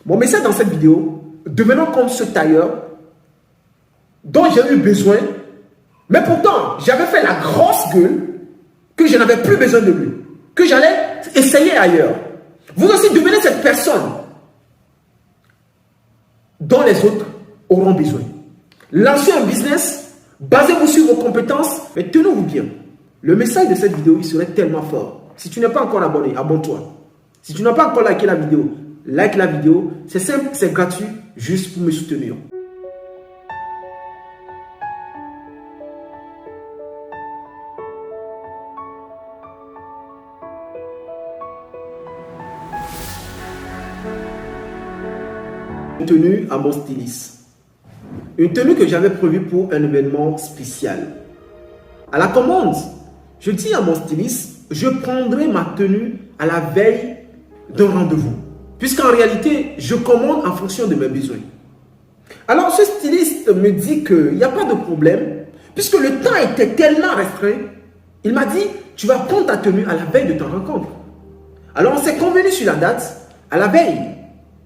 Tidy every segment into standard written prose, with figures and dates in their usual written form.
Mon message dans cette vidéo, devenons comme ce tailleur dont j'ai eu besoin, mais pourtant, j'avais fait la grosse gueule que je n'avais plus besoin de lui, que j'allais essayer ailleurs. Vous aussi devenez cette personne dont les autres auront besoin. Lancez un business, basez-vous sur vos compétences, mais tenez-vous bien. Le message de cette vidéo, il serait tellement fort. Si tu n'es pas encore abonné, abonne-toi. Si tu n'as pas encore liké la vidéo, like la vidéo. C'est simple, c'est gratuit, juste pour me soutenir. Une tenue à mon styliste. Une tenue que j'avais prévue pour un événement spécial. À la commande, je dis à mon styliste, je prendrai ma tenue à la veille d'un rendez-vous. Puisqu'en réalité, je commande en fonction de mes besoins. Alors ce styliste me dit qu'il n'y a pas de problème, puisque le temps était tellement restreint, il m'a dit, tu vas prendre ta tenue à la veille de ta rencontre. Alors on s'est convenu sur la date, à la veille.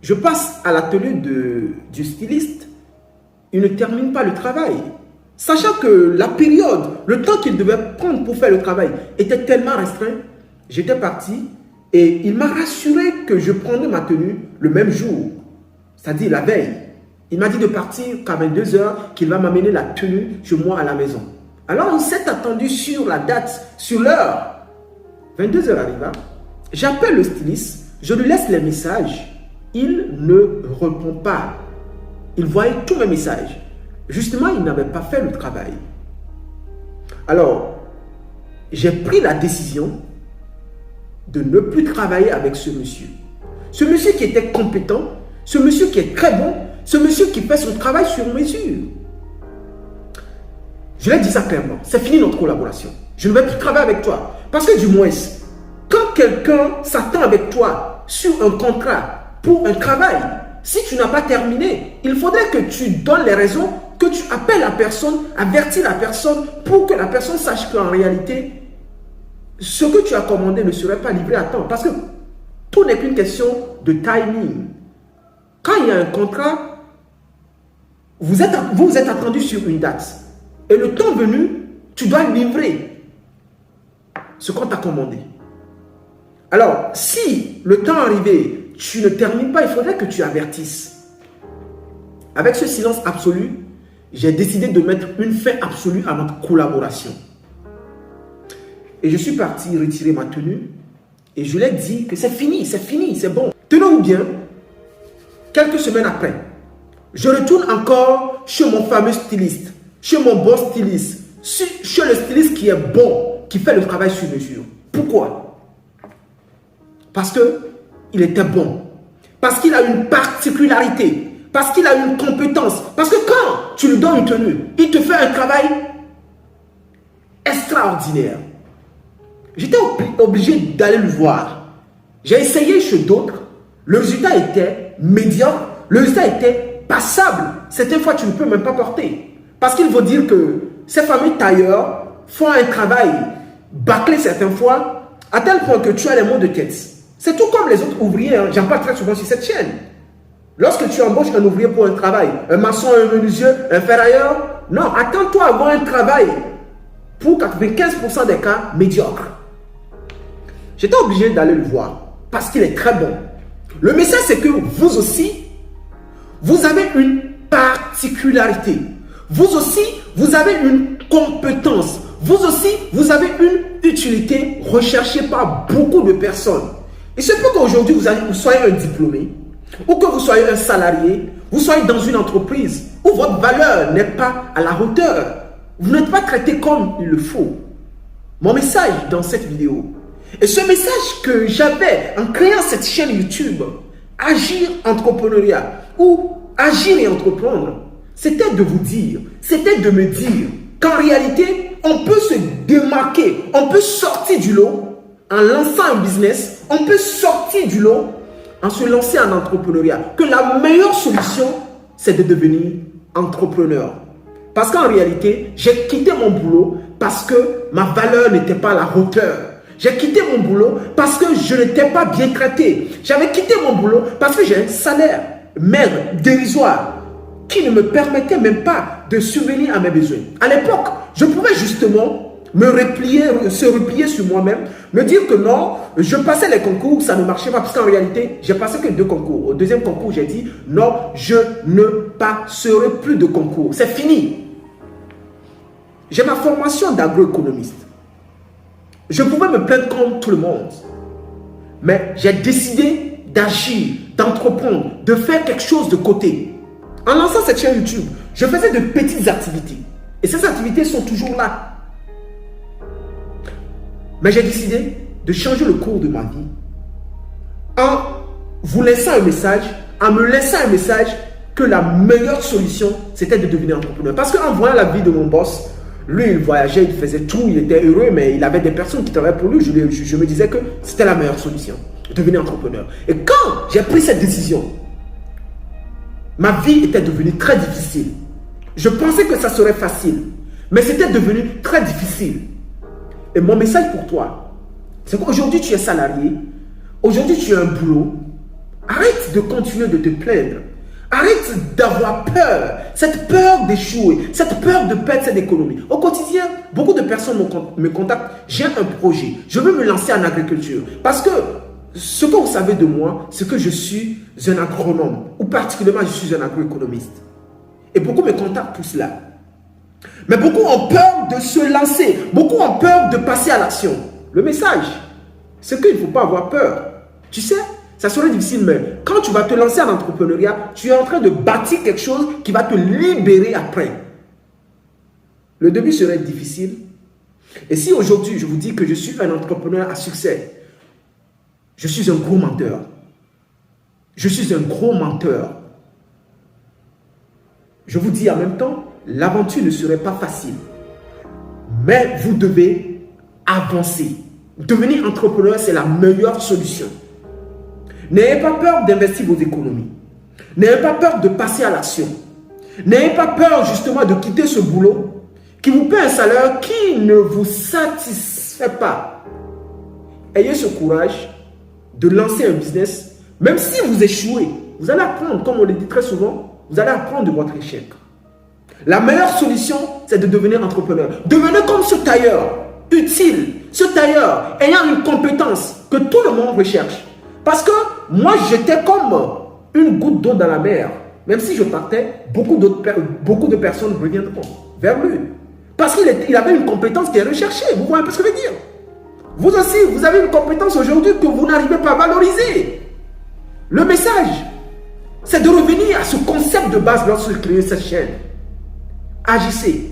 Je passe à l'atelier du styliste, il ne termine pas le travail. Sachant que la période, le temps qu'il devait prendre pour faire le travail était tellement restreint, j'étais parti et il m'a rassuré que je prendrais ma tenue le même jour, c'est-à-dire la veille. Il m'a dit de partir qu'à 22 h, qu'il va m'amener la tenue chez moi à la maison. Alors on s'est attendu sur la date, sur l'heure. 22 h arriva, j'appelle le styliste, je lui laisse les messages. Il ne répond pas. Il voyait tous mes messages. Justement, il n'avait pas fait le travail. Alors, j'ai pris la décision de ne plus travailler avec ce monsieur. Ce monsieur qui était compétent, ce monsieur qui est très bon, ce monsieur qui fait son travail sur mesure. Je lui ai dit ça clairement. C'est fini notre collaboration. Je ne vais plus travailler avec toi. Parce que du moins, quand quelqu'un s'attend avec toi sur un contrat, pour un travail, si tu n'as pas terminé, il faudrait que tu donnes les raisons, que tu appelles la personne, avertis la personne pour que la personne sache qu'en réalité, ce que tu as commandé ne serait pas livré à temps. Parce que tout n'est qu'une question de timing. Quand il y a un contrat, vous êtes attendu sur une date. Et le temps venu, tu dois livrer ce qu'on t'a commandé. Alors, si le temps arrivé, tu ne termines pas, il faudrait que tu avertisses. Avec ce silence absolu, j'ai décidé de mettre une fin absolue à notre collaboration. Et je suis parti retirer ma tenue et je lui ai dit que c'est fini, c'est bon. Tenons-nous bien, quelques semaines après, je retourne encore chez mon fameux styliste, chez mon bon styliste, chez le styliste qui est bon, qui fait le travail sur mesure. Pourquoi? Parce qu'il était bon, parce qu'il a une particularité, parce qu'il a une compétence, parce que quand tu lui donnes une tenue, il te fait un travail extraordinaire. J'étais obligé d'aller le voir. J'ai essayé chez d'autres, le résultat était médiocre, le résultat était passable. Certaines fois, tu ne peux même pas porter. Parce qu'il faut dire que ces fameux tailleurs font un travail bâclé certaines fois, à tel point que tu as les maux de tête. C'est tout comme les autres ouvriers, hein. J'en parle très souvent sur cette chaîne. Lorsque tu embauches un ouvrier pour un travail, un maçon, un menuisier, un ferrailleur, non, attends-toi à avoir un travail pour 95% des cas médiocre. J'étais obligé d'aller le voir parce qu'il est très bon. Le message, c'est que vous aussi, vous avez une particularité. Vous aussi, vous avez une compétence. Vous aussi, vous avez une utilité recherchée par beaucoup de personnes. Il se peut qu'aujourd'hui, vous soyez un diplômé, ou que vous soyez un salarié, vous soyez dans une entreprise où votre valeur n'est pas à la hauteur. Vous n'êtes pas traité comme il le faut. Mon message dans cette vidéo, et ce message que j'avais en créant cette chaîne YouTube, Agir Entrepreneuriat, ou Agir et Entreprendre, c'était de vous dire, c'était de me dire qu'en réalité, on peut se démarquer, on peut sortir du lot en lançant un business, on peut sortir du lot en se lancer en entrepreneuriat. Que la meilleure solution, c'est de devenir entrepreneur. Parce qu'en réalité, j'ai quitté mon boulot parce que ma valeur n'était pas à la hauteur. J'ai quitté mon boulot parce que je n'étais pas bien traité. J'avais quitté mon boulot parce que j'ai un salaire maigre, dérisoire, qui ne me permettait même pas de subvenir à mes besoins. À l'époque, je pouvais justement se replier sur moi-même, me dire que non, je passais les concours, ça ne marchait pas, parce qu'en réalité, j'ai passé que 2 concours. Au deuxième concours, j'ai dit non, je ne passerai plus de concours. C'est fini. J'ai ma formation d'agroéconomiste. Je pouvais me plaindre comme tout le monde. Mais j'ai décidé d'agir, d'entreprendre, de faire quelque chose de côté. En lançant cette chaîne YouTube, je faisais de petites activités. Et ces activités sont toujours là. Mais j'ai décidé de changer le cours de ma vie en vous laissant un message, en me laissant un message que la meilleure solution, c'était de devenir entrepreneur. Parce qu'en voyant la vie de mon boss, lui, il voyageait, il faisait tout, il était heureux, mais il avait des personnes qui travaillaient pour lui. Je me disais que c'était la meilleure solution, devenir entrepreneur. Et quand j'ai pris cette décision, ma vie était devenue très difficile. Je pensais que ça serait facile, mais c'était devenu très difficile. Et mon message pour toi, c'est qu'aujourd'hui tu es salarié, aujourd'hui tu as un boulot, arrête de continuer de te plaindre, arrête d'avoir peur, cette peur d'échouer, cette peur de perdre cette économie. Au quotidien, beaucoup de personnes me contactent, j'ai un projet, je veux me lancer en agriculture, parce que ce que vous savez de moi, c'est que je suis un agronome, ou particulièrement je suis un agroéconomiste. Et beaucoup me contactent pour cela. Mais beaucoup ont peur de se lancer. Beaucoup ont peur de passer à l'action. Le message, c'est qu'il ne faut pas avoir peur. Tu sais, ça serait difficile, mais quand tu vas te lancer en entrepreneuriat, tu es en train de bâtir quelque chose qui va te libérer après. Le début serait difficile. Et si aujourd'hui, je vous dis que je suis un entrepreneur à succès, je suis un gros menteur. Je suis un gros menteur. Je vous dis en même temps, l'aventure ne serait pas facile. Mais vous devez avancer. Devenir entrepreneur, c'est la meilleure solution. N'ayez pas peur d'investir vos économies. N'ayez pas peur de passer à l'action. N'ayez pas peur justement de quitter ce boulot qui vous paie un salaire qui ne vous satisfait pas. Ayez ce courage de lancer un business. Même si vous échouez, vous allez apprendre, comme on le dit très souvent, vous allez apprendre de votre échec. La meilleure solution, c'est de devenir entrepreneur. Devenez comme ce tailleur, utile, ce tailleur ayant une compétence que tout le monde recherche. Parce que moi, j'étais comme une goutte d'eau dans la mer. Même si je partais, beaucoup de personnes reviendront vers lui. Parce qu'il avait une compétence qui est recherchée. Vous voyez un peu ce que je veux dire? Vous aussi, vous avez une compétence aujourd'hui que vous n'arrivez pas à valoriser. Le message, c'est de revenir à ce concept de base lorsque vous créez cette chaîne. Agissez,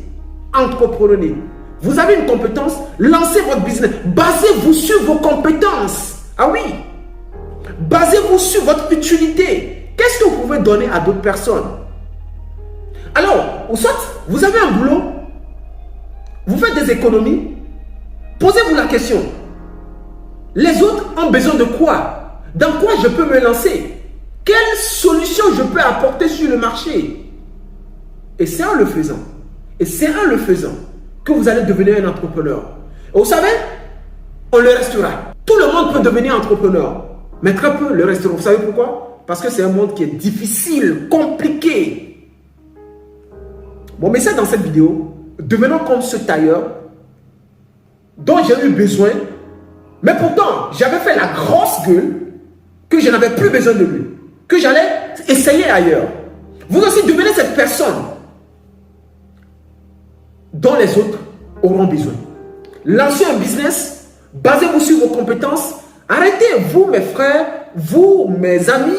entreprenez. Vous avez une compétence, lancez votre business. Basez-vous sur vos compétences. Ah oui. Basez-vous sur votre utilité. Qu'est-ce que vous pouvez donner à d'autres personnes? Alors, ou soit vous avez un boulot, vous faites des économies, posez-vous la question. Les autres ont besoin de quoi? Dans quoi je peux me lancer? Quelle solution je peux apporter sur le marché? Et c'est en le faisant, que vous allez devenir un entrepreneur. Et vous savez, on le restera. Tout le monde peut devenir entrepreneur, mais très peu le resteront. Vous savez pourquoi? Parce que c'est un monde qui est difficile, compliqué. Mon message dans cette vidéo, devenons comme ce tailleur dont j'ai eu besoin, mais pourtant, j'avais fait la grosse gueule que je n'avais plus besoin de lui, que j'allais essayer ailleurs. Vous aussi devenez cette personne dont les autres auront besoin. Lancez un business, basez-vous sur vos compétences. Arrêtez, vous mes frères, vous mes amis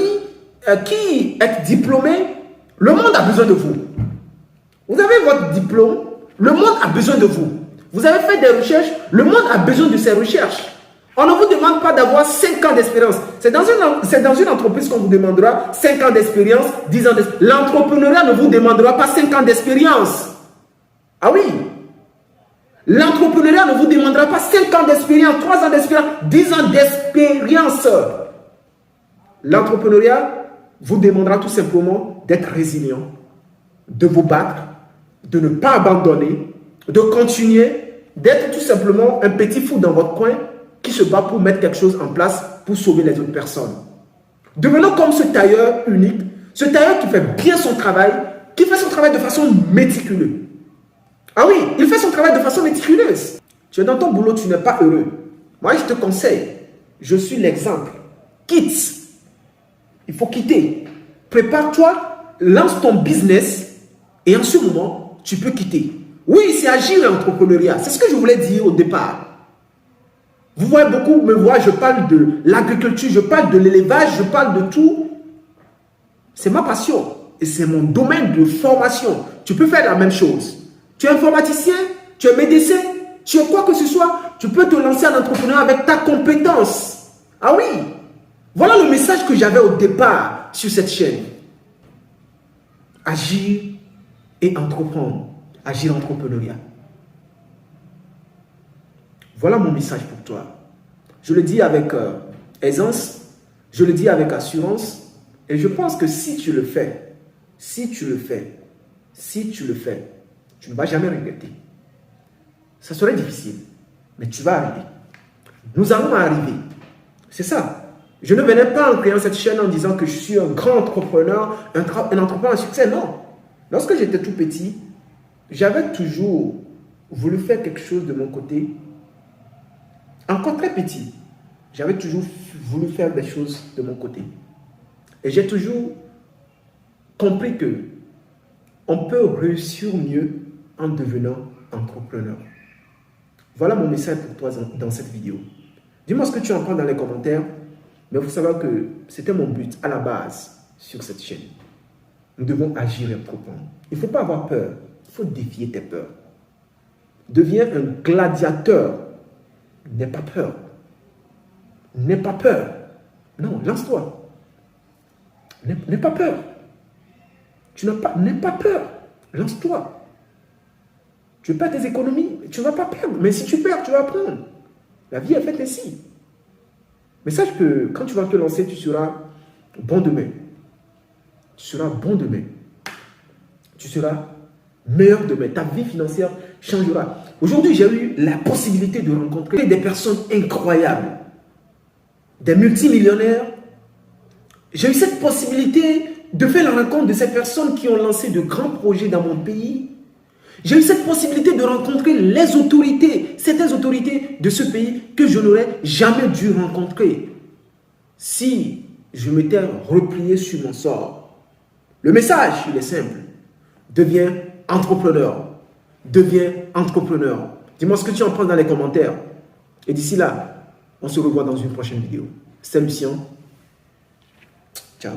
qui êtes diplômés, le monde a besoin de vous. Vous avez votre diplôme, le monde a besoin de vous. Vous avez fait des recherches, le monde a besoin de ces recherches. On ne vous demande pas d'avoir 5 ans d'expérience. C'est dans une entreprise qu'on vous demandera 5 ans d'expérience, 10 ans d'expérience. L'entrepreneuriat ne vous demandera pas 5 ans d'expérience. Ah oui. L'entrepreneuriat ne vous demandera pas 5 ans d'expérience, 3 ans d'expérience, 10 ans d'expérience. L'entrepreneuriat vous demandera tout simplement d'être résilient, de vous battre, de ne pas abandonner, de continuer, d'être tout simplement un petit fou dans votre coin qui se bat pour mettre quelque chose en place pour sauver les autres personnes. Devenons comme ce tailleur unique, ce tailleur qui fait bien son travail, qui fait son travail de façon méticuleuse. Ah oui, il fait son travail de façon méticuleuse. Tu es dans ton boulot, tu n'es pas heureux. Moi, je te conseille, je suis l'exemple. Quitte. Il faut quitter. Prépare-toi, lance ton business et en ce moment, tu peux quitter. Oui, c'est agir l'entrepreneuriat. C'est ce que je voulais dire au départ. Vous voyez beaucoup me voir, je parle de l'agriculture, je parle de l'élevage, je parle de tout. C'est ma passion et c'est mon domaine de formation. Tu peux faire la même chose. Tu es informaticien, tu es médecin, tu es quoi que ce soit, tu peux te lancer en entrepreneur avec ta compétence. Ah oui, voilà le message que j'avais au départ sur cette chaîne. Agir et entreprendre. Agir l'entrepreneuriat. Voilà mon message pour toi. Je le dis avec aisance, je le dis avec assurance, et je pense que si tu le fais, tu ne vas jamais regretter. Ça serait difficile, mais tu vas arriver. Nous allons arriver. C'est ça. Je ne venais pas en créant cette chaîne en disant que je suis un grand entrepreneur, un entrepreneur à succès. Non. Lorsque j'étais tout petit, j'avais toujours voulu faire quelque chose de mon côté. Encore très petit, j'avais toujours voulu faire des choses de mon côté. Et j'ai toujours compris que on peut réussir mieux en devenant entrepreneur. Voilà mon message pour toi dans cette vidéo. Dis-moi ce que tu en penses dans les commentaires. Mais il faut savoir que c'était mon but à la base sur cette chaîne. Nous devons agir et entreprendre. Il ne faut pas avoir peur. Il faut défier tes peurs. Deviens un gladiateur. N'aie pas peur. N'aie pas peur. Non, lance-toi. N'aie pas peur. N'aie pas peur. Lance-toi. Tu perds tes économies, tu ne vas pas perdre. Mais si tu perds, tu vas apprendre. La vie est faite ainsi. Mais sache que quand tu vas te lancer, tu seras bon demain. Tu seras bon demain. Tu seras meilleur demain. Ta vie financière changera. Aujourd'hui, j'ai eu la possibilité de rencontrer des personnes incroyables. Des multimillionnaires. J'ai eu cette possibilité de faire la rencontre de ces personnes qui ont lancé de grands projets dans mon pays. J'ai eu cette possibilité de rencontrer les autorités, certaines autorités de ce pays que je n'aurais jamais dû rencontrer si je m'étais replié sur mon sort. Le message, il est simple. Deviens entrepreneur. Deviens entrepreneur. Dis-moi ce que tu en penses dans les commentaires. Et d'ici là, on se revoit dans une prochaine vidéo. C'était Lucien. Ciao.